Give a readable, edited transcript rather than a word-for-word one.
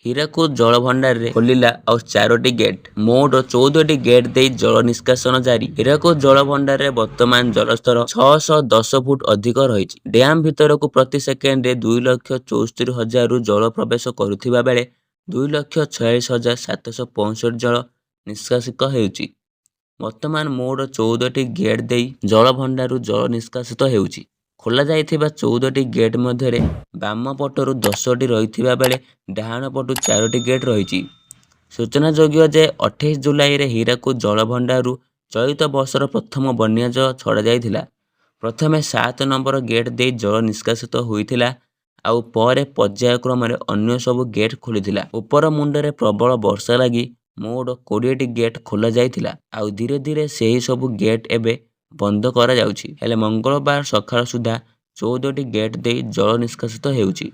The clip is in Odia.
ହୀରାକୁଦ ଜଳଭଣ୍ଡାରରେ ଖୋଲିଲା ଆଉ 4ଟି ଗେଟ୍। ମୋଟ 14ଟି ଗେଟ୍ ଦେଇ ଜଳ ନିଷ୍କାସନ ଜାରି। ହୀରାକୁଦ ଜଳଭଣ୍ଡାରରେ ବର୍ତ୍ତମାନ ଜଳସ୍ତର 610 ଫୁଟ ଅଧିକ ରହିଛି। ଡ୍ୟାମ୍ ଭିତରକୁ ପ୍ରତି ସେକେଣ୍ଡରେ 2,74,000ରୁ ଜଳ ପ୍ରବେଶ କରୁଥିବା ବେଳେ 2,46,765 ଜଳ ନିଷ୍କାସିତ ହେଉଛି। ବର୍ତ୍ତମାନ ମୋଟ 14ଟି ଗେଟ୍ ଦେଇ ଜଳଭଣ୍ଡାରରୁ ଜଳ ନିଷ୍କାସିତ ହେଉଛି। ଖୋଲାଯାଇଥିବା 14ଟି ଗେଟ୍ ମଧ୍ୟରେ ବାମ ପଟରୁ 10ଟି ରହିଥିବା ବେଳେ ଡାହାଣ ପଟୁ 4ଟି ଗେଟ୍ ରହିଛି। ସୂଚନାଯୋଗ୍ୟ ଯେ 28 ଜୁଲାଇରେ ହୀରାକୁଦ ଜଳଭଣ୍ଡାରରୁ ଚଳିତ ବର୍ଷର ପ୍ରଥମ ବନ୍ୟା ଜଳ ଛଡ଼ାଯାଇଥିଲା। ପ୍ରଥମେ 7 ନମ୍ବର ଗେଟ୍ ଦେଇ ଜଳ ନିଷ୍କାସିତ ହୋଇଥିଲା ଆଉ ପରେ ପର୍ଯ୍ୟାୟକ୍ରମରେ ଅନ୍ୟ ସବୁ ଗେଟ୍ ଖୋଲିଥିଲା। ଉପର ମୁଣ୍ଡରେ ପ୍ରବଳ ବର୍ଷା ଲାଗି ମୋଟ 20ଟି ଗେଟ୍ ଖୋଲାଯାଇଥିଲା ଆଉ ଧୀରେ ଧୀରେ ସେହି ସବୁ ଗେଟ୍ ଏବେ ବନ୍ଦ କରାଯାଉଛି। ହେଲେ ମଙ୍ଗଳବାର ସକାଳ ସୁଦ୍ଧା 14ଟି ଗେଟ୍ ଦେଇ ଜଳ ନିଷ୍କାସିତ ହେଉଛି।